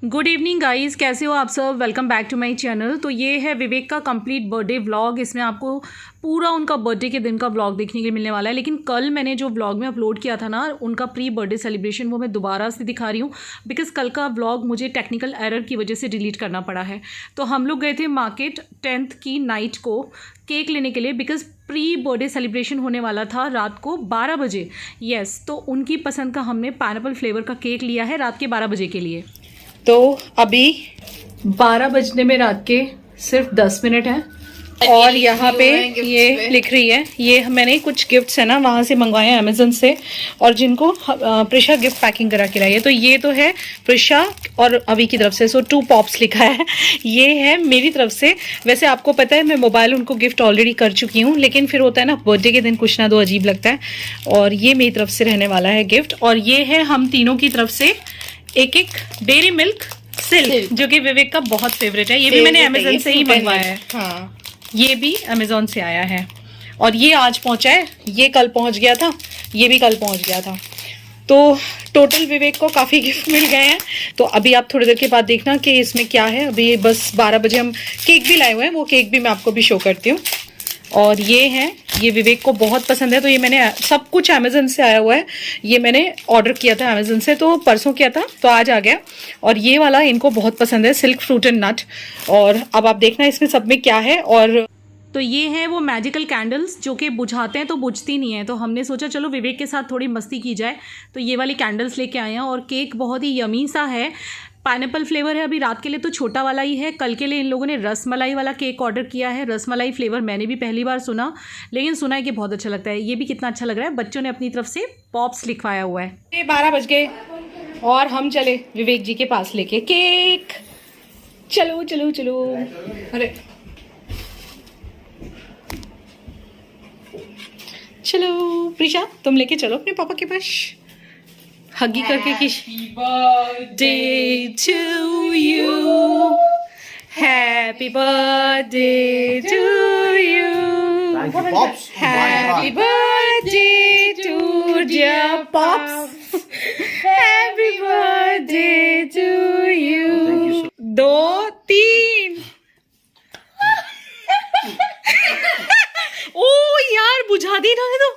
Good evening guys, कैसे हो आप सब। Welcome back to my channel. तो ये है विवेक का कंप्लीट बर्थडे व्लॉग। इसमें आपको पूरा उनका बर्थडे के दिन का व्लॉग देखने के लिए मिलने वाला है। लेकिन कल मैंने जो व्लॉग में अपलोड किया था ना उनका प्री बर्थडे सेलिब्रेशन, वो मैं दोबारा से दिखा रही हूँ बिकॉज़ कल का व्लॉग मुझे टेक्निकल एरर की वजह से डिलीट करना पड़ा है। तो हम लोग गए थे मार्केट 10th की नाइट को केक लेने के लिए बिकॉज़ प्री बर्थडे सेलिब्रेशन होने वाला था रात को 12 बजे। यस, तो उनकी पसंद का हमने पाइनएप्पल फ्लेवर का केक लिया है रात के 12 बजे के लिए। तो अभी 12 बजने में रात के सिर्फ 10 मिनट हैं और यहाँ पे ये लिख रही है, ये मैंने कुछ गिफ्ट्स है ना वहाँ से मंगवाए हैं अमेजन से, और जिनको प्रिशा गिफ्ट पैकिंग करा के लाई है। तो ये तो है प्रिशा और अभी की तरफ से, सो 2 पॉप्स लिखा है। ये है मेरी तरफ से। वैसे आपको पता है मैं मोबाइल उनको गिफ्ट ऑलरेडी कर चुकी हूँ, लेकिन फिर होता है ना बर्थडे के दिन कुछ ना दो अजीब लगता है। और ये मेरी तरफ से रहने वाला है गिफ्ट। और ये है हम तीनों की तरफ से एक डेयरी मिल्क सिल्क, जो कि विवेक का बहुत फेवरेट है। ये भी मैंने अमेजन से ही मंगवाया है। हाँ, ये भी अमेजोन से आया है और ये आज पहुंचा है। ये कल पहुंच गया था, ये भी कल पहुंच गया था। तो टोटल विवेक को काफ़ी गिफ्ट मिल गए हैं। तो अभी आप थोड़ी देर के बाद देखना कि इसमें क्या है। अभी बस 12 बजे हम केक भी लाए हुए हैं, वो केक भी मैं आपको भी शो करती हूँ। और ये है, ये विवेक को बहुत पसंद है। तो ये मैंने सब कुछ अमेजन से आया हुआ है। ये मैंने ऑर्डर किया था अमेजन से, तो परसों किया था तो आज आ गया। और ये वाला इनको बहुत पसंद है, सिल्क फ्रूट एंड नट। और अब आप देखना इसमें सब में क्या है। और तो ये है वो मैजिकल कैंडल्स जो कि बुझाते हैं तो बुझती नहीं है। तो हमने सोचा चलो विवेक के साथ थोड़ी मस्ती की जाए, तो ये वाली कैंडल्स लेके आए हैं। और केक बहुत ही यमी सा है, पाइनएप्पल फ्लेवर है। अभी रात के लिए तो छोटा वाला ही है। कल के लिए इन लोगों ने रसमलाई वाला केक ऑर्डर किया है। रसमलाई फ्लेवर मैंने भी पहली बार सुना, लेकिन सुना है कि बहुत अच्छा लगता है। ये भी कितना अच्छा लग रहा है। बच्चों ने अपनी तरफ से पॉप्स लिखवाया हुआ है। 12 बज गए और हम चले विवेक जी के पास लेके केक। चलो चलो चलो। अरे चलो प्रिशा, तुम लेके चलो अपने पापा के पास। हगी करके कि birthday to you, happy birthday to you, happy birthday to dear pops, happy birthday to you. 2 3 ओ यार बुझा दी ना तो।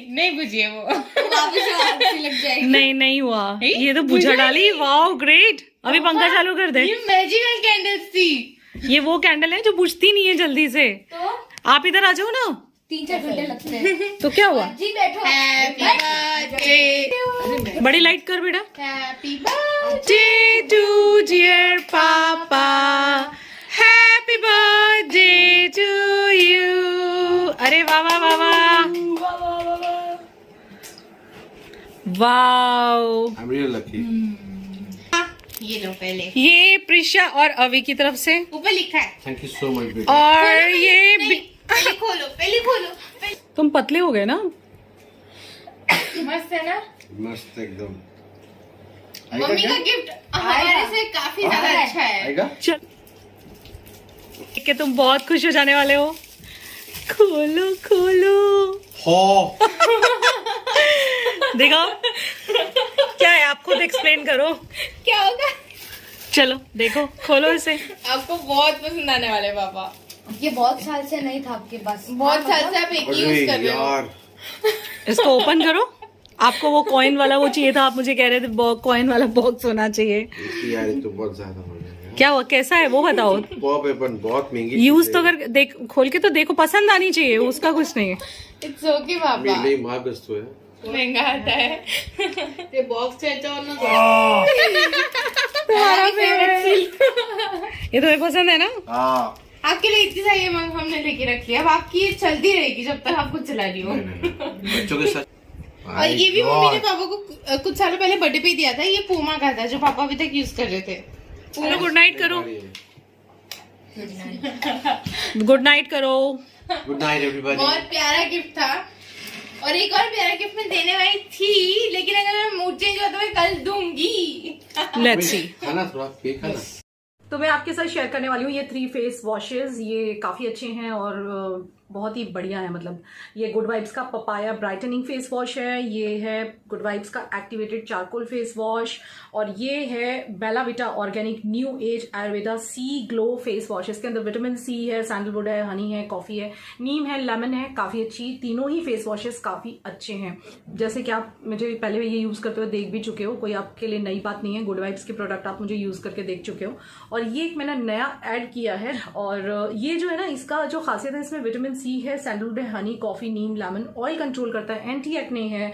नहीं बुझी है वो। लग जाएगी। नहीं हुआ, ये तो बुझा डाली। Wow great. अभी पंखा चालू कर दे। ये मैजिकल कैंडल्स थी। ये वो कैंडल है जो बुझती नहीं है जल्दी से। तो आप इधर आ जाओ ना। 3-4 घंटे लगते हैं। तो क्या हुआ? जी बैठो। Happy birthday. बड़ी लाइट कर बेटा। Happy birthday day to dear पापा, हैप्पी बर्थडे टू यू। अरे वाह वाह वाह वाह वाओ। I'm really lucky. ये लो पहले। ये प्रिशा और अवी की तरफ से। ऊपर लिखा है। Thank you so much, बेटा. और ये पहले खोलो, पहले खोलो। तुम पतले हो गए ना। मस्त है ना? मस्त एकदम. मम्मी का गिफ्ट हमारे से काफी ज्यादा अच्छा है। आएगा? चल कि तुम बहुत खुश हो जाने वाले हो। खोलो खोलो। हो. देखो क्या है, आप खुद एक्सप्लेन करो क्या होगा? चलो देखो, खोलो इसे। आपको बहुत पसंद आने वाले पापा। ये बहुत साल से नहीं था आपके पास। बहुत साल से आप एक ही यूज कर रहे हो। यार. इसको ओपन करो। आपको वो कॉइन वाला वो चाहिए था, आप मुझे कह रहे थे कॉइन वाला बॉक्स होना चाहिए। यार ये तो बहुत ज्यादा हो जाएगा. क्या हुआ, कैसा है वो बताओ। पॉप एपन बहुत महंगी. यूज तो कर देख, खोल के तो देखो, पसंद आनी चाहिए, उसका कुछ नहीं है। इट्स ओके पापा। नहीं महाग वस्तु है. महंगा आता है। ये बॉक्स है तो ना। तुम्हारा फेवरेट। ये तुम्हें पसंद है ना? हाँ. आपके लिए इतनी सारी हमने लेके रखी है। अब आपकी ये चलती रहेगी जब तक आप खुद चला रही हो। बच्चों के साथ. और ये भी मम्मी ने पापा को कुछ सालों पहले बर्थडे पे दिया था। ये पूमा का था जो पापा अभी तक यूज कर रहे थे। चलो गुड नाइट करो। गुड नाइट करो। Good night everybody. बहुत प्यारा गिफ्ट था। और एक और प्यारा गिफ्ट मैं देने वाली थी, लेकिन अगर मूड चेंज हुआ तो मैं कल दूंगी। Let's see. खाना थोड़ा केक खाना. तो मैं आपके साथ शेयर करने वाली हूँ ये 3 फेस वॉशेस। ये काफ़ी अच्छे हैं और बहुत ही बढ़िया है। मतलब ये गुड वाइब्स का पपाया ब्राइटनिंग फेस वॉश है, ये है गुड वाइब्स का एक्टिवेटेड चारकोल फेस वॉश, और ये है Bella Vita organic new age Ayurveda C glow face wash. इसके अंदर विटामिन सी है, सैंडलवुड है, हनी है, कॉफी है, नीम है, लेमन है। काफ़ी अच्छी तीनों ही फेस वॉशेस काफ़ी अच्छे हैं। जैसे कि आप मुझे पहले ये यूज़ करते हुए देख भी चुके हो, कोई आपके लिए नई बात नहीं है। गुड वाइब्स के प्रोडक्ट आप मुझे यूज़ करके देख चुके हो, और ये एक मैंने नया ऐड किया है। और ये जो है ना, इसका जो खासियत है, इसमें विटामिन सी है, सैंडलवुड है, हनी, कॉफी, नीम, लेमन, ऑयल कंट्रोल करता है, एंटी एक्ने है,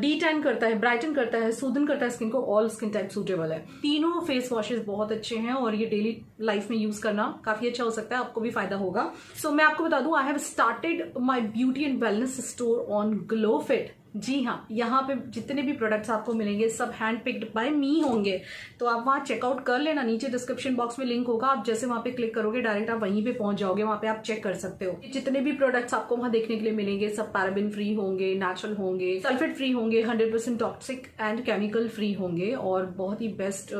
डी टैन करता है, ब्राइटन करता है, सूदन करता है स्किन को, ऑल स्किन टाइप सूटेबल है। तीनों फेस वॉशेस बहुत अच्छे हैं और ये डेली लाइफ में यूज करना काफी अच्छा हो सकता है, आपको भी फायदा होगा। सो मैं आपको बता दूं, I have started my beauty and wellness store on Glowfit. जी हाँ, यहाँ पे जितने भी प्रोडक्ट्स आपको मिलेंगे सब हैंड पिक्ड बाय मी होंगे, तो आप वहाँ चेकआउट कर लेना। नीचे डिस्क्रिप्शन बॉक्स में लिंक होगा, आप जैसे वहाँ पे क्लिक करोगे डायरेक्ट आप वहीं पे पहुंच जाओगे, वहाँ पे आप चेक कर सकते हो। जितने भी प्रोडक्ट्स आपको वहाँ देखने के लिए मिलेंगे सब पैराबिन फ्री होंगे, नेचुरल होंगे, सल्फेट फ्री होंगे, 100% टॉक्सिक एंड केमिकल फ्री होंगे, और बहुत ही बेस्ट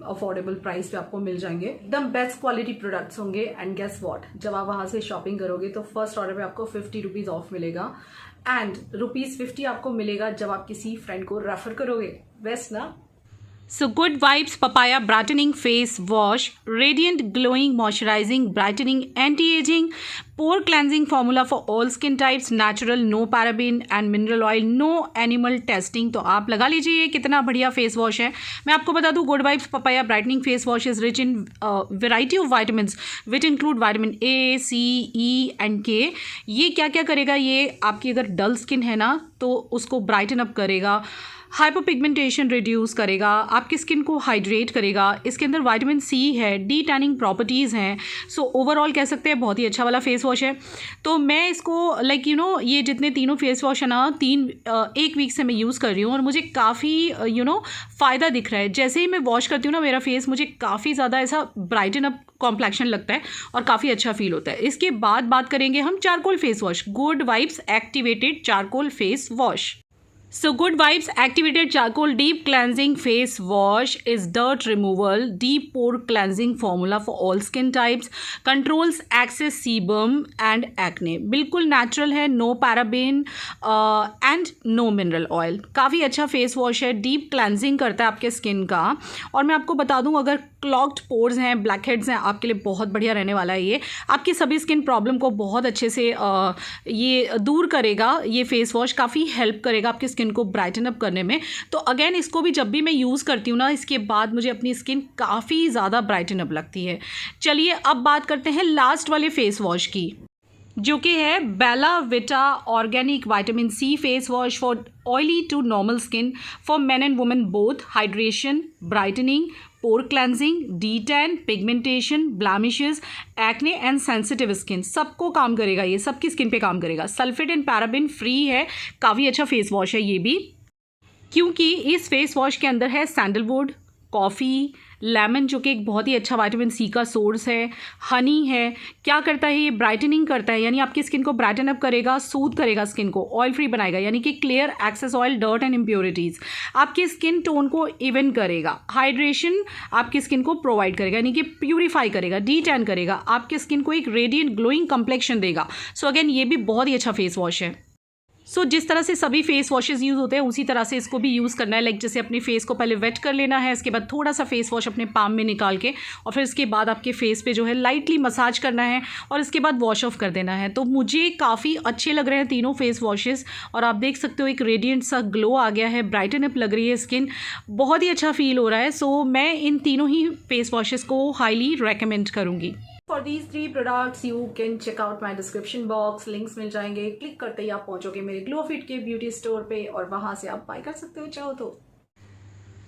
अफोर्डेबल प्राइस पे आपको मिल जाएंगे। एकदम बेस्ट क्वालिटी प्रोडक्ट्स होंगे। एंड गेस व्हाट, जब आप वहां से शॉपिंग करोगे तो फर्स्ट ऑर्डर पे आपको 50 रुपीज ऑफ मिलेगा, एंड ₹50 आपको मिलेगा जब आप किसी फ्रेंड को रेफर करोगे। बेस्ट ना? So Good Vibes Papaya Brightening Face Wash, Radiant Glowing Moisturizing Brightening Anti-Aging Pore Cleansing Formula for all skin types, Natural, No Paraben and Mineral Oil, No Animal Testing। तो आप लगा लीजिए कितना बढ़िया face wash है। मैं आपको बता दूं, Good Vibes Papaya Brightening Face Wash is rich in variety of vitamins which include vitamin A, C, E and K। ये क्या क्या करेगा, ये आपकी अगर डल स्किन है ना तो उसको ब्राइटन अप करेगा, हाइपोपिगमेंटेशन रिड्यूस करेगा, आपकी स्किन को हाइड्रेट करेगा। इसके अंदर विटामिन सी है, डी टैनिंग प्रॉपर्टीज़ हैं। सो ओवरऑल कह सकते हैं बहुत ही अच्छा वाला फेस वॉश है। तो मैं इसको लाइक ये जितने तीनों फेस वॉश है ना, एक वीक से मैं यूज़ कर रही हूँ और मुझे काफ़ी फ़ायदा दिख रहा है। जैसे ही मैं वॉश करती हूँ ना मेरा फेस, मुझे काफ़ी ज़्यादा ऐसा ब्राइटन अप कॉम्प्लेक्शन लगता है और काफ़ी अच्छा फील होता है। इसके बाद बात करेंगे हम charcoal face wash, good vibes activated charcoal face wash. So Good Vibes Activated Charcoal Deep Cleansing Face Wash is dirt removal, deep pore cleansing formula for all skin types, controls excess sebum and acne। बिल्कुल natural है, no paraben and no mineral oil. काफ़ी अच्छा face wash है, deep cleansing करता है आपके skin का। और मैं आपको बता दूं, अगर क्लॉग्ड पोर्स हैं, ब्लैक हेड्स हैं, आपके लिए बहुत बढ़िया रहने वाला है। ये आपकी सभी स्किन प्रॉब्लम को बहुत अच्छे से ये दूर करेगा। ये फेस वॉश काफ़ी हेल्प करेगा आपकी स्किन को ब्राइटन अप करने में। तो अगेन इसको भी जब भी मैं यूज़ करती हूँ ना, इसके बाद मुझे अपनी स्किन काफ़ी ज़्यादा ब्राइटन अप लगती है। चलिए अब बात करते हैं लास्ट वाले फेस वॉश की, जो कि है Bella Vita organic vitamin C face wash for oily to normal skin for men and women both, hydration, brightening, pore cleansing, de tan, pigmentation, blemishes, acne and sensitive skin, सबको काम करेगा। ये सबकी skin पे काम करेगा। सल्फेट एंड पैराबिन फ्री है, काफ़ी अच्छा फेस वॉश है ये भी, क्योंकि इस फेस वॉश के अंदर है सैंडलवुड, कॉफ़ी, लेमन जो कि एक बहुत ही अच्छा विटामिन सी का सोर्स है, हनी है। क्या करता है ये? ब्राइटनिंग करता है, यानी आपकी स्किन को ब्राइटन अप करेगा, सूद करेगा स्किन को, ऑयल फ्री बनाएगा, यानी कि clear excess oil, dirt and impurities, आपकी स्किन टोन को इवन करेगा, हाइड्रेशन आपकी स्किन को प्रोवाइड करेगा, यानी कि प्यूरीफाई करेगा, डी टैन करेगा, आपकी स्किन को एक रेडिएंट ग्लोइंग कम्प्लेक्शन देगा। सो अगेन ये भी बहुत ही अच्छा फेस वॉश है। सो जिस तरह से सभी फेस वॉशेज़ यूज़ होते हैं उसी तरह से इसको भी यूज़ करना है। लाइक जैसे अपने फेस को पहले वेट कर लेना है, इसके बाद थोड़ा सा फेस वॉश अपने पाम में निकाल के, और फिर इसके बाद आपके फेस पे जो है लाइटली मसाज करना है और इसके बाद वॉश ऑफ कर देना है। तो मुझे काफ़ी अच्छे लग रहे हैं तीनों फेस वॉशेज़, और आप देख सकते हो एक रेडिएंट सा ग्लो आ गया है, ब्राइटन अप लग रही है स्किन, बहुत ही अच्छा फील हो रहा है। सो मैं इन तीनों ही फेस वॉशेज़ को हाईली रेकमेंड करूँगी। For these 3 products you can check out my description box, links मिल जाएंगे, क्लिक करते ही आप पहुंचोगे मेरे ग्लोफिट के ब्यूटी स्टोर पे और वहां से आप बाय कर सकते हो चाहो तो।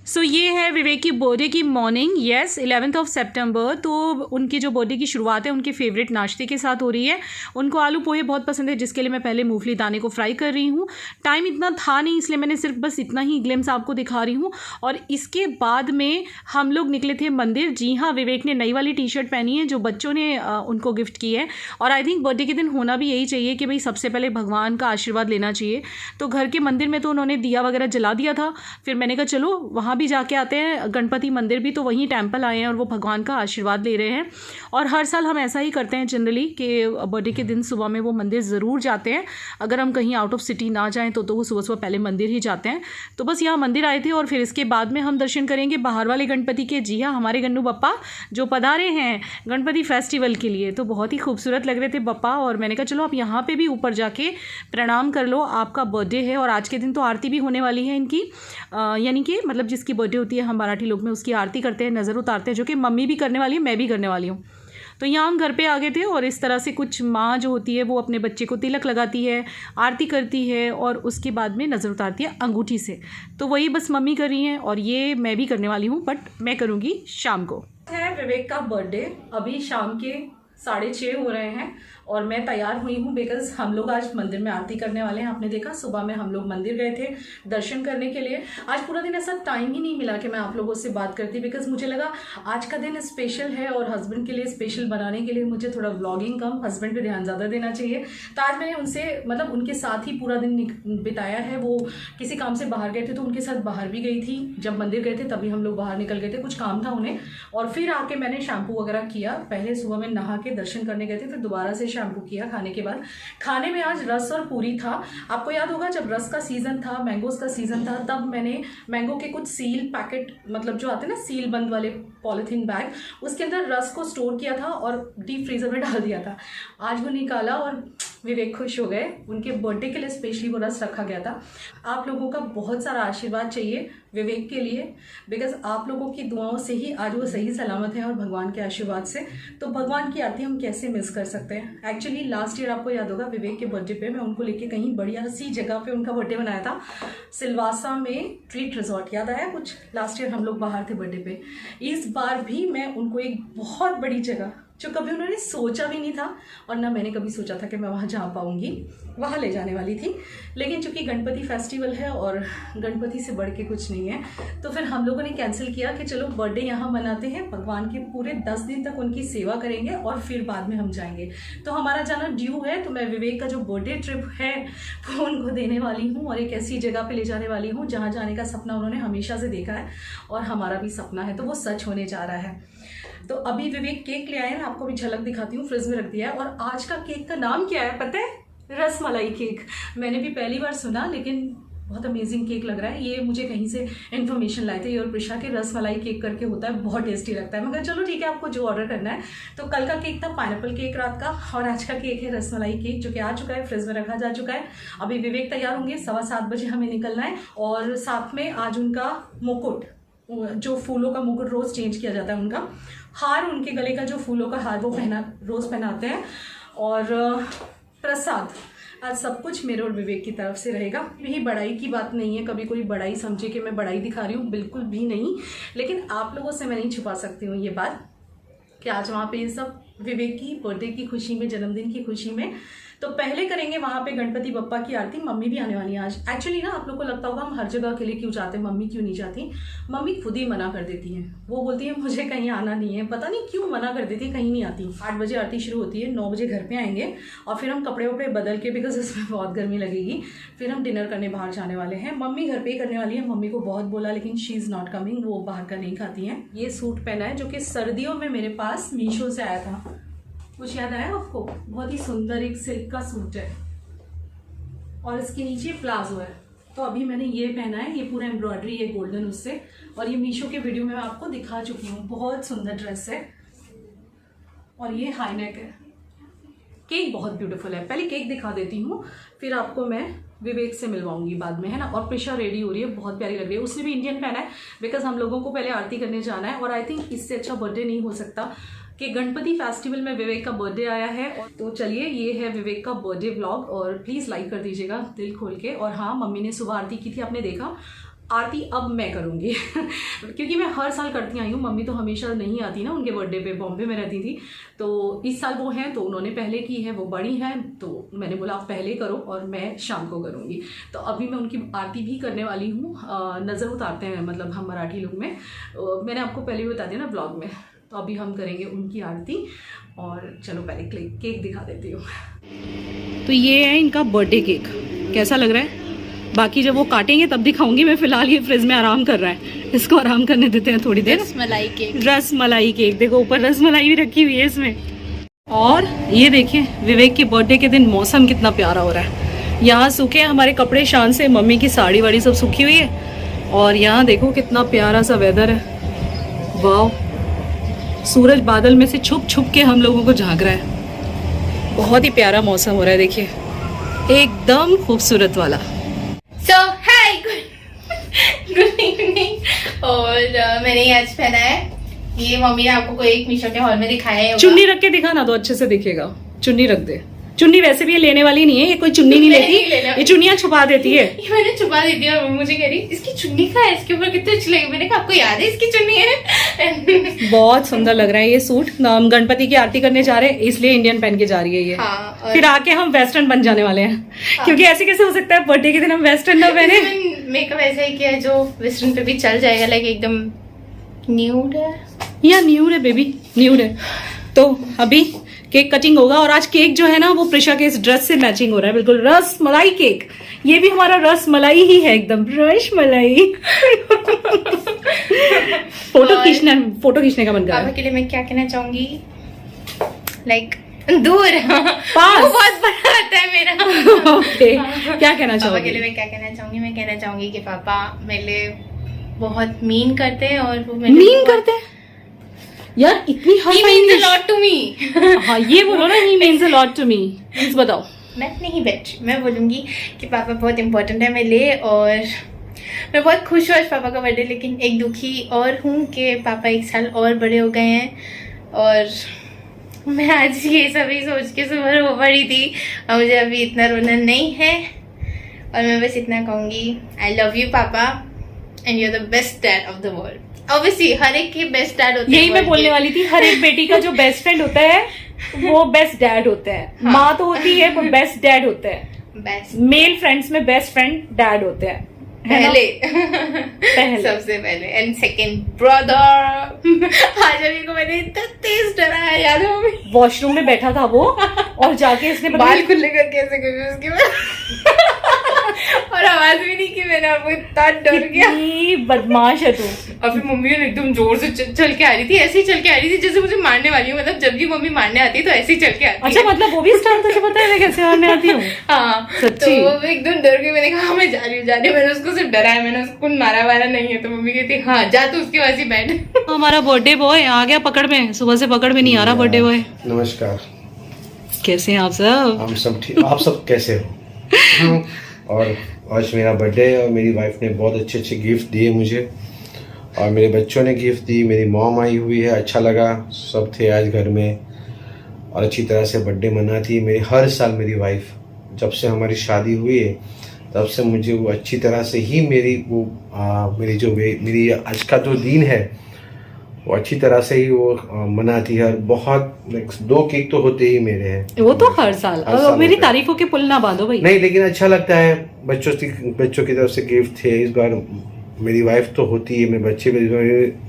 सो ये है विवेक की बर्थडे की मॉर्निंग, येस 11 सितंबर। तो उनकी जो बर्थडे की शुरुआत है उनके फेवरेट नाश्ते के साथ हो रही है। उनको आलू पोहे बहुत पसंद है, जिसके लिए मैं पहले मूंगफली दाने को फ्राई कर रही हूँ। टाइम इतना था नहीं, इसलिए मैंने सिर्फ बस इतना ही ग्लिम्स आपको दिखा रही हूँ। और इसके बाद में हम लोग निकले थे मंदिर। जी हाँ, विवेक ने नई वाली टी शर्ट पहनी है जो बच्चों ने उनको गिफ्ट की है, और आई थिंक बर्थडे के दिन होना भी यही चाहिए कि भाई सबसे पहले भगवान का आशीर्वाद लेना चाहिए। तो घर के मंदिर में तो उन्होंने दिया वगैरह जला दिया था, फिर मैंने कहा चलो वहाँ वहाँ भी जाके आते हैं, गणपति मंदिर भी, तो वहीं टेम्पल आए हैं और वो भगवान का आशीर्वाद ले रहे हैं। और हर साल हम ऐसा ही करते हैं जनरली कि बर्थडे के दिन सुबह में वो मंदिर ज़रूर जाते हैं। अगर हम कहीं आउट ऑफ सिटी ना जाएँ तो वो सुबह सुबह पहले मंदिर ही जाते हैं। तो बस यहाँ मंदिर आए थे और फिर इसके बाद में हम दर्शन करेंगे बाहर वाले गणपति के। जी हाँ, हमारे गन्नू बप्पा जो पधारे हैं गणपति फेस्टिवल के लिए, तो बहुत ही खूबसूरत लग रहे थे बप्पा। और मैंने कहा चलो आप यहाँ पे भी ऊपर जाके प्रणाम कर लो, आपका बर्थडे है। और आज के दिन तो आरती भी होने वाली है इनकी, यानी कि मतलब जिसकी बर्थडे होती है हम मराठी लोग में उसकी आरती करते हैं, नज़र उतारते हैं, जो कि मम्मी भी करने वाली है, मैं भी करने वाली हूँ। तो यहाँ हम घर पे आ गए थे और इस तरह से कुछ माँ जो होती है वो अपने बच्चे को तिलक लगाती है, आरती करती है और उसके बाद में नज़र उतारती है अंगूठी से। तो वही बस मम्मी कर रही हैं और ये मैं भी करने वाली हूँ, बट मैं करूँगी शाम को। है विवेक का बर्थडे, अभी शाम के 6:30 हो रहे हैं और मैं तैयार हुई हूँ बिकॉज़ हम लोग आज मंदिर में आरती करने वाले हैं। आपने देखा सुबह में हम लोग मंदिर गए थे दर्शन करने के लिए। आज पूरा दिन ऐसा टाइम ही नहीं मिला कि मैं आप लोगों से बात करती, बिकॉज़ मुझे लगा आज का दिन स्पेशल है और हस्बैंड के लिए स्पेशल बनाने के लिए मुझे थोड़ा व्लॉगिंग कम, हस्बैंड पे ध्यान ज़्यादा देना चाहिए। तो आज मैंने उनसे मतलब उनके साथ ही पूरा दिन बिताया है। वो किसी काम से बाहर गए थे तो उनके साथ बाहर भी गई थी, जब मंदिर गए थे तभी हम लोग बाहर निकल गए थे, कुछ काम था उन्हें। और फिर आके मैंने शैम्पू वगैरह किया, पहले सुबह में नहा के दर्शन करने गए थे, फिर दोबारा से शैम्पू किया खाने के बाद। खाने में आज रस और पूरी था। आपको याद होगा जब रस का सीज़न था, मैंगोज़ का सीज़न था, तब मैंने मैंगो के कुछ सील पैकेट, मतलब जो आते हैं ना सील बंद वाले पॉलीथीन बैग, उसके अंदर रस को स्टोर किया था और डीप फ्रीज़र में डाल दिया था। आज वो निकाला और विवेक खुश हो गए, उनके बर्थडे के लिए स्पेशली वो रस रखा गया था। आप लोगों का बहुत सारा आशीर्वाद चाहिए विवेक के लिए, बिकॉज आप लोगों की दुआओं से ही आज वो सही सलामत है और भगवान के आशीर्वाद से। तो भगवान की आरती हम कैसे मिस कर सकते हैं। एक्चुअली लास्ट ईयर आपको याद होगा विवेक के बर्थडे पे मैं उनको लेके कहीं बढ़िया सी जगह पे उनका बर्थडे बनाया था, सिलवासा में ट्रीट रिजॉर्ट, याद आया कुछ? लास्ट ईयर हम लोग बाहर थे बर्थडे पे। इस बार भी मैं उनको एक बहुत बड़ी जगह जो कभी उन्होंने सोचा भी नहीं था और ना मैंने कभी सोचा था कि मैं वहाँ जा पाऊँगी, वहाँ ले जाने वाली थी। लेकिन चूंकि गणपति फेस्टिवल है और गणपति से बढ़ के कुछ नहीं है, तो फिर हम लोगों ने कैंसिल किया कि चलो बर्थडे यहाँ मनाते हैं, भगवान के पूरे 10 दिन तक उनकी सेवा करेंगे और फिर बाद में हम जाएंगे। तो हमारा जाना ड्यू है, तो मैं विवेक का जो बर्थडे ट्रिप है वो उनको देने वाली हूँ और एक ऐसी जगह पर ले जाने वाली हूँ जहाँ जाने का सपना उन्होंने हमेशा से देखा है और हमारा भी सपना है, तो वो सच होने जा रहा है। तो अभी विवेक केक ले आए हैं, आपको भी झलक दिखाती हूँ, फ्रिज में रख दिया है। और आज का केक का नाम क्या है पता है? रसमलाई केक। मैंने भी पहली बार सुना, लेकिन बहुत अमेजिंग केक लग रहा है। ये मुझे कहीं से इन्फॉर्मेशन लाए थे, ये और प्रिशा के रसमलाई केक करके होता है, बहुत टेस्टी लगता है। मगर चलो ठीक है, आपको जो ऑर्डर करना है। तो कल का केक था पाइनएप्पल केक रात का, और आज का केक है रसमलाई केक, जो कि आ चुका है, फ्रिज में रखा जा चुका है। अभी विवेक तैयार होंगे, 7:15 बजे हमें निकलना है। और साथ में आज उनका मुकुट, जो फूलों का मुकुट रोज़ चेंज किया जाता है, उनका हार, उनके गले का जो फूलों का हार वो रोज़ पहनाते हैं। और प्रसाद आज सब कुछ मेरे और विवेक की तरफ से रहेगा। यही बड़ाई की बात नहीं है, कभी कोई बड़ाई समझे कि मैं बड़ाई दिखा रही हूँ, बिल्कुल भी नहीं। लेकिन आप लोगों से मैं नहीं छुपा सकती हूँ ये बात कि आज वहाँ पे ये सब विवेक की बर्थडे की खुशी में, जन्मदिन की खुशी में। तो पहले करेंगे वहाँ पे गणपति बप्पा की आरती। मम्मी भी आने वाली है आज। एक्चुअली ना आप लोग को लगता होगा हम हर जगह अकेले क्यों जाते हैं, मम्मी क्यों नहीं जाती। मम्मी खुद ही मना कर देती हैं, वो बोलती है मुझे कहीं आना नहीं है, पता नहीं क्यों मना कर देती है, कहीं नहीं आती। 8 बजे आरती शुरू होती है, 9 बजे घर पे आएंगे और फिर हम कपड़े वपड़े बदल के, बिकॉज इसमें बहुत गर्मी लगेगी, फिर हम डिनर करने बाहर जाने वाले हैं। मम्मी घर पे ही करने वाली है। मम्मी को बहुत बोला लेकिन शी इज़ नॉट कमिंग, वो बाहर का नहीं खाती हैं। ये सूट पहना है जो कि सर्दियों में मेरे पास मीशो से आया था, कुछ याद आया आपको? बहुत ही सुंदर एक सिल्क का सूट है और इसके नीचे प्लाजो है। तो अभी मैंने ये पहना है, ये पूरा एम्ब्रॉयडरी है गोल्डन उससे, और ये मीशो के वीडियो में मैं आपको दिखा चुकी हूँ। बहुत सुंदर ड्रेस है और ये हाई नेक है। केक बहुत ब्यूटीफुल है। पहले केक दिखा देती हूँ, फिर आपको मैं विवेक से मिलवाऊंगी बाद में, है ना। और प्रिशा रेडी हो रही है, बहुत प्यारी लग रही है। उसने भी इंडियन पहना है बिकॉज हम लोगों को पहले आरती करने जाना है। और आई थिंक इससे अच्छा बर्थडे नहीं हो सकता कि गणपति फेस्टिवल में विवेक का बर्थडे आया है। तो चलिए, ये है विवेक का बर्थडे व्लॉग और प्लीज़ लाइक कर दीजिएगा दिल खोल के। और हाँ, मम्मी ने सुबह आरती की थी, आपने देखा। आरती अब मैं करूँगी क्योंकि मैं हर साल करती आई हूँ। मम्मी तो हमेशा नहीं आती ना, उनके बर्थडे पे बॉम्बे में रहती थी। तो इस साल वो हैं तो उन्होंने पहले की है, वो बड़ी हैं, तो मैंने बोला आप पहले करो और मैं शाम को करूँगी। तो अभी मैं उनकी आरती भी करने वाली हूँ। नज़र उतारते हैं मतलब हम मराठी लोग में, मैंने आपको पहले भी बता दिया ना ब्लॉग में। तो अभी हम करेंगे उनकी आरती और चलो पहले केक दिखा देती हूँ। तो ये है इनका बर्थडे केक, कैसा लग रहा है? बाकी जब वो काटेंगे तब दिखाऊंगी मैं। फिलहाल ये फ्रिज में आराम कर रहा है, इसको आराम करने देते हैं थोड़ी देर। मलाई केक। रस मलाई केक, देखो ऊपर रस मलाई भी रखी हुई है इसमें। और ये देखिए विवेक के बर्थडे के दिन मौसम कितना प्यारा हो रहा है। यहाँ सूखे हैं हमारे कपड़े शान से, मम्मी की साड़ी वाड़ी सब सूखी हुई है। और यहाँ देखो कितना प्यारा सा वेदर है, वाह। सूरज बादल में से छुप छुप के हम लोगों को झांक रहा है। बहुत ही प्यारा मौसम हो रहा है, देखिए एकदम खूबसूरत वाला। सो हाय, गुड इवनिंग। और मैंने ये आज पहना है, ये मम्मी ने आपको कोई एक मीशो के हॉल में दिखाया है। चुन्नी रख के दिखाना तो अच्छे से दिखेगा। चुन्नी रख दे। चुन्नी वैसे भी ये लेने वाली नहीं है, ये कोई चुन्नी नहीं लेती, ये चुन्नियां छुपा देती है। ये मैंने छुपा दी थी और मुझे कह रही इसकी चुन्नी का है, इसके ऊपर कितनी अच्छी लगी। मैंने कहा आपको याद है इसकी चुन्नी है। बहुत सुंदर लग रहा है ये सूट। हम गणपति की आरती करने जा रहे हैं इसलिए इंडियन पहन के जा रही है ये। हाँ, और फिर आके हम वेस्टर्न बन जाने वाले हैं। क्योंकि ऐसे कैसे हो सकता है बर्थडे के दिन हम वेस्टर्न ना पहने। मेकअप ऐसा ही किया है जो वेस्टर्न पे भी चल जाएगा, लाइक एकदम न्यूड है या न्यूड है बेबी, न्यूड है। तो अभी केक कटिंग होगा और आज केक जो है ना वो प्रिशा के इस ड्रेस से मैचिंग हो रहा है, बिल्कुल रस मलाई केक। ये भी हमारा रस मलाई ही है, एकदम रस मलाई। फोटो खींचने का मन कर रहा पापा है। के लिए मैं क्या कहना चाहूंगी, लाइक दूर पास। वो बहुत बड़ा होता है मेरा। ओके, क्या कहना पापा के लिए चाहोगे? मैं क्या कहना चाहूंगी, मैं कहना चाहूंगी कि पापा मेरे लिए बहुत मीन करते हैं और वो मेरे मीन करते हैं यार, इतनी He means a lot to me। हाँ ये बोलो ना, he means a lot to me. Please बताओ। मैं नहीं बैठी, मैं बोलूंगी कि पापा बहुत इम्पोर्टेंट है मेरे लिए। और मैं बहुत खुश हूँ आज पापा का बर्थडे, लेकिन एक दुखी और हूँ कि पापा एक साल और बड़े हो गए हैं। और मैं आज ये सभी सोच के सुबह रो पड़ी थी और मुझे अभी इतना रोना नहीं है। और मैं बस इतना कहूँगी, I love you papa and you are the best dad of the world. Obviously हर एक के बेस्ट डैड होते हैं। यही मैं बोलने वाली थी, हर एक बेटी का जो बेस्ट फ्रेंड होता है वो बेस्ट डैड होता है। हाँ। माँ तो होती है पर बेस्ट डैड होता है। बेस्ट मेल फ्रेंड्स में बेस्ट फ्रेंड डैड होते हैं, है ना? पहले सबसे पहले एंड सेकंड ब्रदर। आज अभी को मैंने इतना तेज डराया, याद है मम्मी? वॉशरूम में बैठा था वो और जाके इसने पता बाल नहीं- खुले करके ऐसे कर उसके बाद और आवाज भी नहीं की मैंने, आपको इतना डर गया। कितनी बदमाश है तू। और फिर मम्मी ने एकदम जोर से चल के आ रही थी, ऐसे ही चल के आ रही थी जैसे मुझे मारने वाली हूँ। मतलब जब भी मम्मी मारने आती है तो ऐसे ही चल के आती अच्छा है। मतलब वो भी स्टार तुझे पता है मैं कैसे मारने आती हूँ? हाँ सच्ची? तो वो एकदम डर गई। मैंने कहा मैं जा रही हूँ, मैंने उसको सिर्फ डराया, मैंने उसको मारा वारा नहीं है। तो मम्मी कहती हाँ जा तू उसके पास ही बैठ। हमारा बर्थडे बॉय आ गया पकड़ में, सुबह से पकड़ में नहीं आ रहा बर्थडे बॉय। नमस्कार। कैसे हैं आप सब? हम सब ठीक, आप सब कैसे हो? और आज मेरा बर्थडे है और मेरी वाइफ ने बहुत अच्छे अच्छे गिफ्ट दिए मुझे और मेरे बच्चों ने गिफ्ट दी। मेरी मॉम आई हुई है, अच्छा लगा, सब थे आज घर में और अच्छी तरह से बर्थडे मनाती है। मेरी हर साल मेरी वाइफ, जब से हमारी शादी हुई है तब से मुझे वो अच्छी तरह से ही मेरी आज का जो दिन है वो अच्छी तरह से ही वो मनाती है। और बहुत 2 केक तो होते ही मेरे हैं, वो तो हर साल। हर साल मेरी होता है। तारीफों के पुल ना बांधो भाई। नहीं लेकिन अच्छा लगता है। बच्चों की तरफ से गिफ्ट थे इस बार। मेरी वाइफ तो होती है, मेरे बच्चे भी,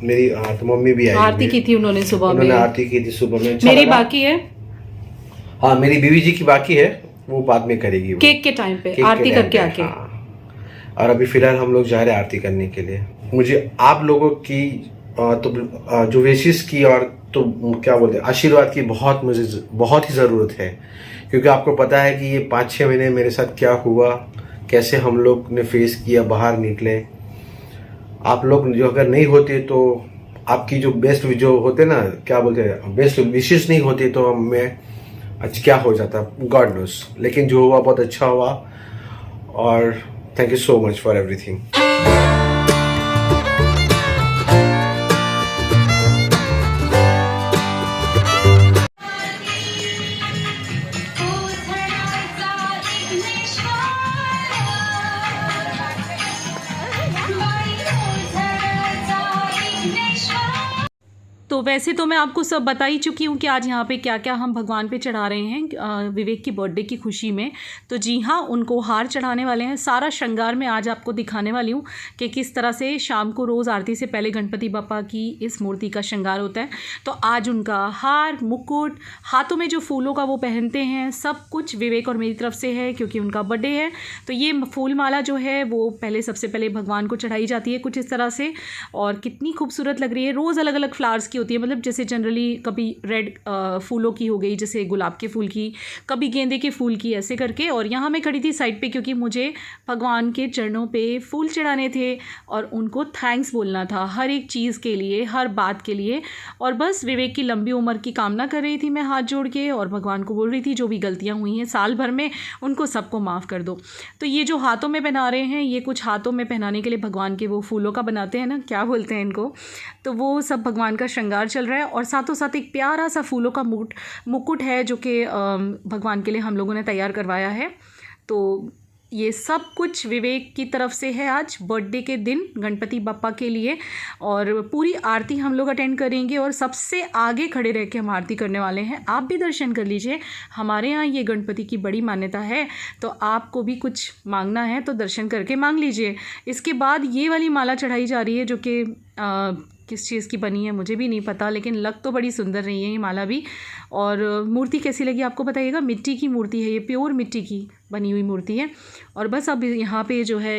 मेरी तो मम्मी भी आई। आरती की थी उन्होंने सुबह में। उन्होंने आरती की थी सुबह में। अच्छा मेरी लगा। बाकी है हाँ मेरी बीवी जी की बाकी है, वो बाद में करेगी वो। केक के टाइम पे केक के आरती टाइम करके पे, आके। हाँ। और अभी फिलहाल हम लोग जा रहे हैं आरती करने के लिए। मुझे आप लोगों की जो विशेष की और तो क्या बोलते हैं आशीर्वाद की मुझे बहुत ही ज़रूरत है। क्योंकि आपको पता है कि ये 5-6 महीने मेरे साथ क्या हुआ, कैसे हम लोग ने फेस किया, बाहर निकले। आप लोग जो अगर नहीं होते तो आपकी जो बेस्ट जो होते ना, क्या बोलते हैं, बेस्ट विशेष नहीं होती तो मैं आज क्या हो जाता, गॉड नोस। लेकिन जो हुआ बहुत अच्छा हुआ और thank you so much for everything. तो वैसे तो मैं आपको सब बता ही चुकी हूँ कि आज यहाँ पे क्या क्या हम भगवान पे चढ़ा रहे हैं विवेक की बर्थडे की खुशी में। तो जी हाँ, उनको हार चढ़ाने वाले हैं। सारा श्रृंगार मैं आज आपको दिखाने वाली हूँ कि किस तरह से शाम को रोज़ आरती से पहले गणपति बप्पा की इस मूर्ति का श्रृंगार होता है। तो आज उनका हार, मुकुट, हाथों में जो फूलों का वो पहनते हैं, सब कुछ विवेक और मेरी तरफ से है क्योंकि उनका बर्थडे है। तो ये फूल माला जो है वो पहले सबसे पहले भगवान को चढ़ाई जाती है कुछ इस तरह से, और कितनी खूबसूरत लग रही है। रोज़ अलग अलग फ्लावर्स की होती है, मतलब जैसे जनरली कभी रेड फूलों की हो गई, जैसे गुलाब के फूल की, कभी गेंदे के फूल की, ऐसे करके। और यहाँ मैं खड़ी थी साइड पे क्योंकि मुझे भगवान के चरणों पे फूल चढ़ाने थे और उनको थैंक्स बोलना था हर एक चीज़ के लिए, हर बात के लिए। और बस विवेक की लंबी उम्र की कामना कर रही थी मैं हाथ जोड़ के, और भगवान को बोल रही थी जो भी गलतियाँ हुई हैं साल भर में उनको सबको माफ़ कर दो। तो ये जो हाथों में पहना रहे हैं, ये कुछ हाथों में पहनाने के लिए भगवान के वो फूलों का बनाते हैं ना, क्या बोलते हैं इनको, तो वो सब भगवान का श्रृंगार चल रहा है। और साथों साथ एक प्यारा सा फूलों का मुकुट है जो कि भगवान के लिए हम लोगों ने तैयार करवाया है। तो ये सब कुछ विवेक की तरफ से है आज बर्थडे के दिन गणपति बप्पा के लिए। और पूरी आरती हम लोग अटेंड करेंगे और सबसे आगे खड़े रह के हम आरती करने वाले हैं। आप भी दर्शन कर लीजिए, हमारे यहाँ ये गणपति की बड़ी मान्यता है। तो आपको भी कुछ मांगना है तो दर्शन करके मांग लीजिए। इसके बाद ये वाली माला चढ़ाई जा रही है जो कि किस चीज़ की बनी है मुझे भी नहीं पता, लेकिन लग तो बड़ी सुंदर रही है ये माला भी। और मूर्ति कैसी लगी आपको बताइएगा। मिट्टी की मूर्ति है ये, प्योर मिट्टी की बनी हुई मूर्ति है। और बस अब यहाँ पे जो है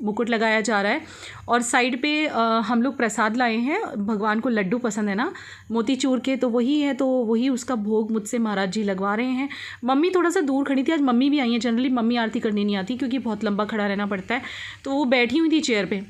मुकुट लगाया जा रहा है। और साइड पे हम लोग प्रसाद लाए हैं, भगवान को लड्डू पसंद है ना मोतीचूर के, तो वही है, तो वही उसका भोग मुझसे महाराज जी लगवा रहे हैं। मम्मी थोड़ा सा दूर खड़ी थी, आज मम्मी भी आई हैं। जनरली मम्मी आरती करनी नहीं आती क्योंकि बहुत लंबा खड़ा रहना पड़ता है, तो वो बैठी हुई थी चेयर पर।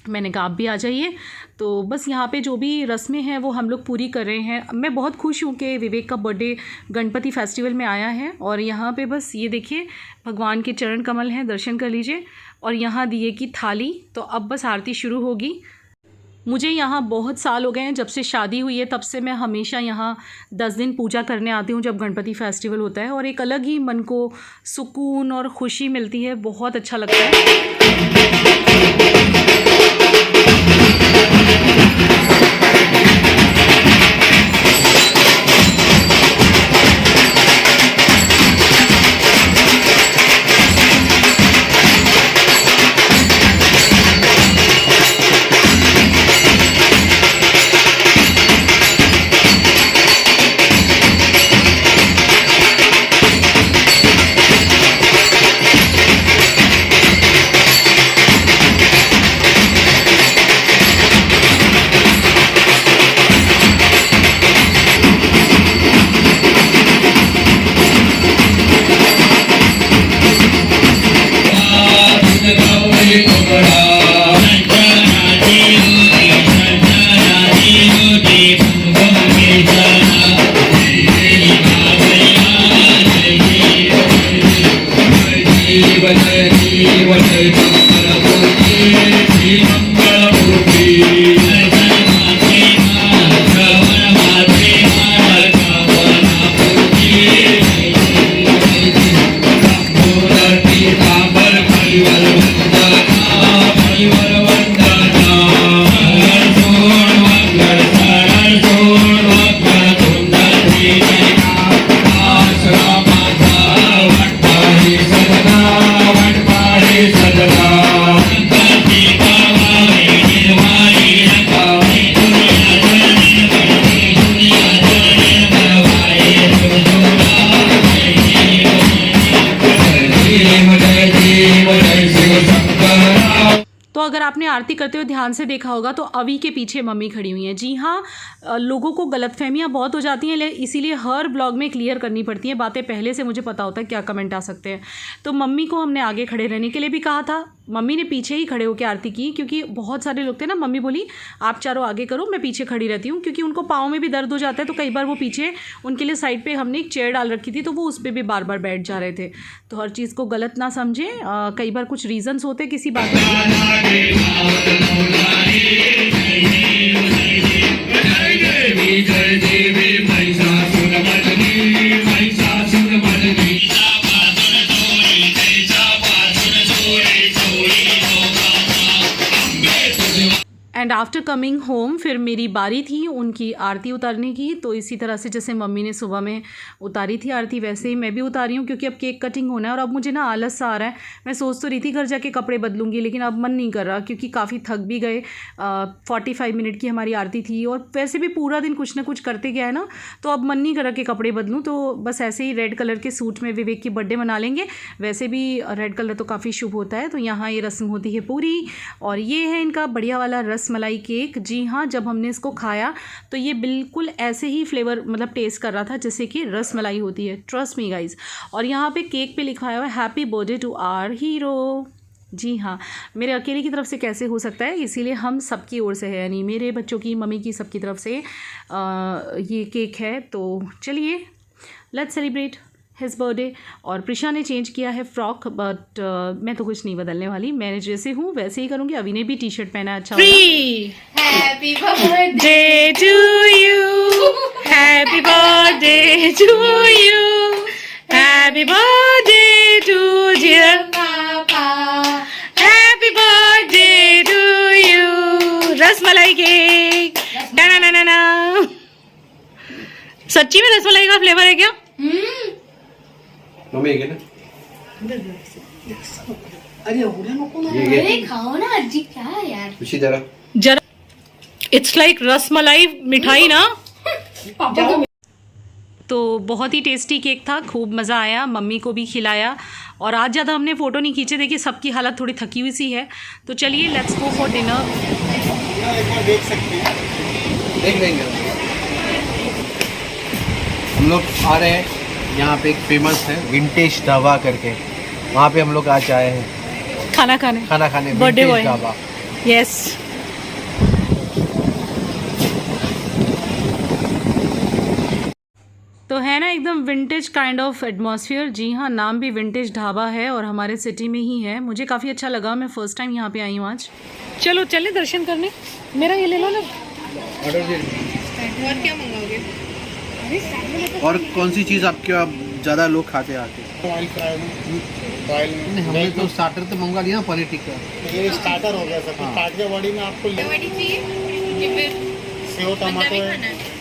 मैंने कहा आप भी आ जाइए। तो बस यहाँ पे जो भी रस्में हैं वो हम लोग पूरी कर रहे हैं। मैं बहुत खुश हूँ कि विवेक का बर्थडे गणपति फेस्टिवल में आया है। और यहाँ पे बस ये देखिए भगवान के चरण कमल हैं, दर्शन कर लीजिए। और यहाँ दिए की थाली। तो अब बस आरती शुरू होगी। मुझे यहाँ बहुत साल हो गए हैं, जब से शादी हुई है तब से मैं हमेशा यहाँ 10 दिन पूजा करने आती हूँ जब गणपति फेस्टिवल होता है। और एक अलग ही मन को सुकून और खुशी मिलती है, बहुत अच्छा लगता है। अगर आपने आरती करते हुए ध्यान से देखा होगा तो अवी के पीछे मम्मी खड़ी हुई हैं। जी हाँ, लोगों को गलतफहमियां बहुत हो जाती हैं, इसीलिए हर ब्लॉग में क्लियर करनी पड़ती हैं बातें। पहले से मुझे पता होता है क्या कमेंट आ सकते हैं। तो मम्मी को हमने आगे खड़े रहने के लिए भी कहा था, मम्मी ने पीछे ही खड़े होकर आरती की क्योंकि बहुत सारे लोग थे ना। मम्मी बोली आप चारों आगे करो, मैं पीछे खड़ी रहती हूँ, क्योंकि उनको पाँव में भी दर्द हो जाता है। तो कई बार वो पीछे, उनके लिए साइड पे हमने एक चेयर डाल रखी थी, तो वो उस पर भी बार बार बैठ जा रहे थे। तो हर चीज़ को गलत ना समझें, कई बार कुछ रीजंस होते किसी बात में। एंड आफ्टर कमिंग होम फिर मेरी बारी थी उनकी आरती उतारने की। तो इसी तरह से जैसे मम्मी ने सुबह में उतारी थी आरती वैसे ही मैं भी उतारी हूँ, क्योंकि अब केक कटिंग होना है और अब मुझे ना आलस सा आ रहा है। मैं सोच तो रही थी घर जाके कपड़े बदलूँगी, लेकिन अब मन नहीं कर रहा क्योंकि काफ़ी थक भी गए। 45 मिनट की हमारी आरती थी और वैसे भी पूरा दिन कुछ ना कुछ करते गया है ना, तो अब मन नहीं कर रहा कि कपड़े बदलूँ। तो बस ऐसे ही रेड कलर के सूट में विवेक की बर्थडे मना लेंगे। वैसे भी रेड कलर तो काफ़ी शुभ होता है। तो यहाँ ये रस्म होती है पूरी। और ये है इनका बढ़िया वाला रसमलाई केक। जी हाँ, जब हमने इसको खाया तो ये बिल्कुल ऐसे ही फ्लेवर मतलब टेस्ट कर रहा था जैसे कि रसमलाई होती है, ट्रस्ट मी गाइज। और यहाँ पे केक पे लिखा हुआ है happy birthday to our hero. जी हाँ, मेरे अकेले की तरफ से कैसे हो सकता है, इसीलिए हम सबकी ओर से है, यानी मेरे बच्चों की, मम्मी की, सबकी तरफ से ये केक है। तो चलिए लेट्स सेलिब्रेट हिज बर्थडे। और प्रिशा ने चेंज किया है फ्रॉक, बट मैं तो कुछ नहीं बदलने वाली, मैं जैसे हूँ वैसे ही करूँगी। अभी ने भी टी शर्ट पहना, अच्छा happy birthday day to you, happy birthday to you, happy birthday to dear पापा, happy birthday to you. Rasmalai cake, ना ना ना ना। सच्ची में रसमलाई का फ्लेवर है क्या? मम्मी ये ना अरे खाओ ना अज्जी, क्या है यार। उसी तरह जरा इट्स लाइक रसमलाई मिठाई ना। तो बहुत ही टेस्टी केक था, खूब मज़ा आया, मम्मी को भी खिलाया। और आज ज़्यादा हमने फ़ोटो नहीं खींचे, देखिए सबकी हालत थोड़ी थकी हुई सी है। तो चलिए लेट्स गो फॉर डिनर। देख सकते हैं, देख लेंगे। हम लोग आ रहे हैं, यहाँ पे एक फेमस है विंटेज ढाबा करके, वहाँ पे हम लोग आज आए हैं खाना खाने बर्थडे बॉय ढाबा। यस। तो है ना एकदम विंटेज काइंड ऑफ एटमॉस्फेयर। जी हाँ, नाम भी विंटेज ढाबा है और हमारे सिटी में ही है। मुझे काफ़ी अच्छा लगा, मैं फ़र्स्ट टाइम यहाँ पे आई हूँ आज। चलो चले दर्शन करने। मेरा ये ले लो ना। और क्या मंगाओगे? और कौन सी चीज़ आपके ज़्यादा लोग खाते आते? हमने तो स्टार्टर तो मंगा लिया, पनीर टिक्का। ये स्टार्टर हो गया सब। स्टार्ट के बॉडी में आपको बड़ी चाहिए कि फिर सेव टमाटो है। खाना है?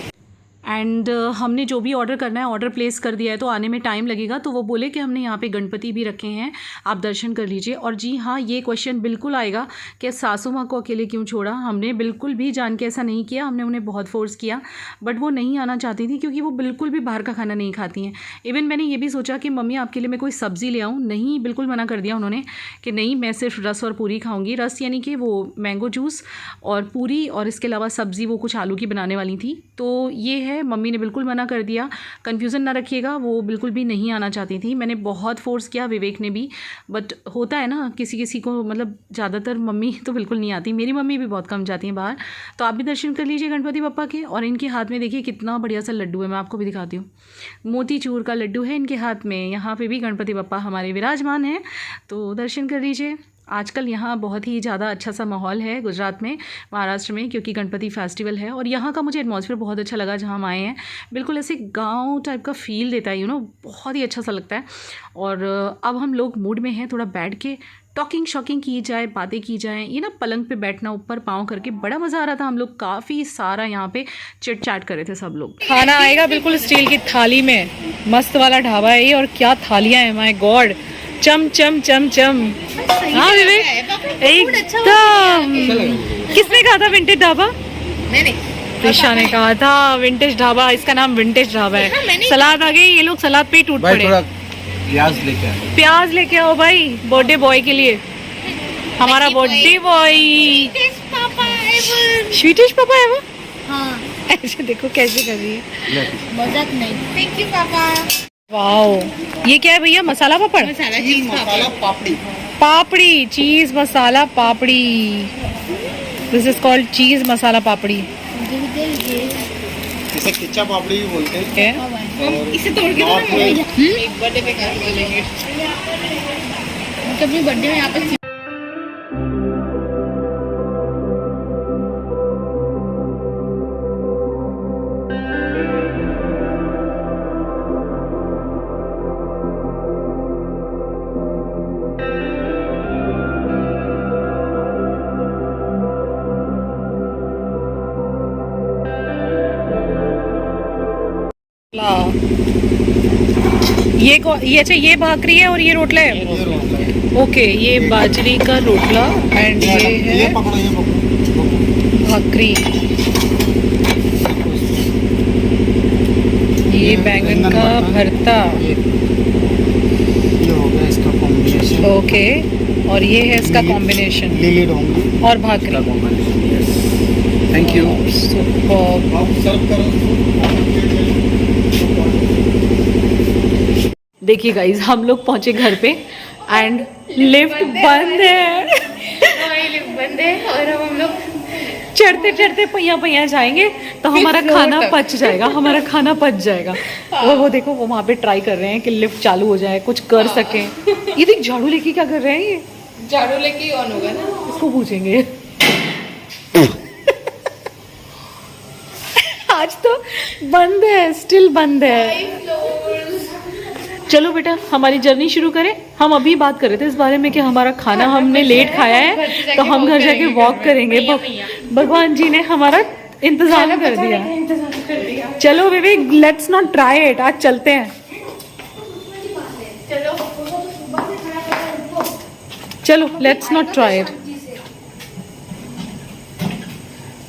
एंड हमने जो भी ऑर्डर करना है ऑर्डर प्लेस कर दिया है, तो आने में टाइम लगेगा। तो वो बोले कि हमने यहाँ पे गणपति भी रखे हैं, आप दर्शन कर लीजिए। और जी हाँ, ये क्वेश्चन बिल्कुल आएगा कि सासू माँ को अकेले क्यों छोड़ा। हमने बिल्कुल भी जान के ऐसा नहीं किया, हमने उन्हें बहुत फोर्स किया, बट वो नहीं आना चाहती थी क्योंकि वो बिल्कुल भी बाहर का खाना नहीं खाती हैं। इवन मैंने ये भी सोचा कि मम्मी आपके लिए मैं कोई सब्ज़ी ले आऊँ, नहीं, बिल्कुल मना कर दिया उन्होंने कि नहीं, मैं सिर्फ रस और पूरी खाऊँगी। रस यानी कि वो मैंगो जूस और पूरी, और इसके अलावा सब्ज़ी वो कुछ आलू की बनाने वाली थी। तो ये है, मम्मी ने बिल्कुल मना कर दिया। कन्फ्यूज़न ना रखिएगा, वो बिल्कुल भी नहीं आना चाहती थी। मैंने बहुत फोर्स किया, विवेक ने भी, बट होता है ना किसी किसी को, मतलब ज़्यादातर मम्मी तो बिल्कुल नहीं आती, मेरी मम्मी भी बहुत कम जाती हैं बाहर। तो आप भी दर्शन कर लीजिए गणपति बप्पा के। और इनके हाथ में देखिए कितना बढ़िया सा लड्डू है, मैं आपको भी दिखाती हूँ। मोतीचूर का लड्डू है इनके हाथ में। यहाँ पे भी गणपति बप्पा हमारे विराजमान हैं, तो दर्शन कर लीजिए। आजकल यहाँ बहुत ही ज़्यादा अच्छा सा माहौल है गुजरात में, महाराष्ट्र में, क्योंकि गणपति फेस्टिवल है। और यहाँ का मुझे एटमॉस्फेयर बहुत अच्छा लगा जहाँ हम आए हैं। बिल्कुल ऐसे गांव टाइप का फील देता है, बहुत ही अच्छा सा लगता है। और अब हम लोग मूड में हैं, थोड़ा बैठ के टॉकिंग शॉकिंग की जाए, बातें की जाएँ। ये ना पलंग पे बैठना ऊपर पाँव करके बड़ा मज़ा आ रहा था। हम लोग काफ़ी सारा यहाँ पे चिट चैट कर रहे थे सब लोग। खाना आएगा बिल्कुल स्टील की थाली में, मस्त वाला ढाबा है ये। और क्या थालियाँ हैं, माय गॉड, चम चम चम चम। हाँ विवेक, एकदम। किसने कहा था विंटेज ढाबा? मैंने। प्रिशा ने कहा था विंटेज ढाबा, इसका नाम विंटेज ढाबा है। सलाद आ गई, ये लोग सलाद पे ही टूट पड़े। प्याज लेके आओ, प्याज लेके आओ भाई, बर्थडे बॉय के लिए, हमारा बर्थडे बॉय। स्वीटिश पापा है वो। हाँ, ऐसे देखो कैसे कर रही है, मजाक नहीं। थैंक यू पापा। वाओ, ये क्या है भैया? मसाला पापड़, मसाला चीज मसाला पापड़ी। पापड़ी, चीज मसाला पापड़ी। दिस इज कॉल्ड चीज मसाला पापड़ी। इसे किच्चा पापड़ी भी बोलते हैं। क्या? इसे तोड़ के नॉर्थ में एक बर्थडे पे कर लेंगे। अपनी बर्थडे में यहाँ पे ये अच्छा ये भाकरी है और ये रोटला है। ये रोटला है। ओके, ये बाजरी का रोटला एंड ये ये है पकड़ो, ये पकड़ो। भाकरी। ये बैंगन का भरता। ये हो गया इसका कॉम्बिनेशन। ओके, और ये है इसका कॉम्बिनेशन लिली डोंगरी। और भाकरी। Thank you. सुपर। आप सर्व करो। देखिए गाइज, हम लोग पहुंचे घर पे एंड लिफ्ट बंद है। लिफ्ट बंद है और हम लोग चढ़ते चढ़ते पहिया पहिया जाएंगे तो हमारा खाना पच जाएगा, हमारा खाना पच जाएगा। वो देखो, वो वहाँ पे ट्राई कर रहे हैं कि लिफ्ट चालू हो जाए, कुछ कर सकें। ये देख झाड़ू लेके क्या कर रहे हैं ये? झाड़ू लेके ऑन होगा ना। इसको पूछेंगे। आज तो बंद है, स्टिल बंद है। चलो बेटा, हमारी जर्नी शुरू करें। हम अभी बात कर रहे थे इस बारे में कि हमारा खाना हमने लेट खाया है तो हम घर जाके वॉक करेंगे। भगवान जी ने हमारा इंतजाम कर दिया। चलो विवेक, लेट्स नॉट ट्राई इट, आज चलते हैं। चलो लेट्स नॉट ट्राई इट।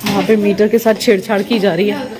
वहाँ पे मीटर के साथ छेड़छाड़ की जा रही है।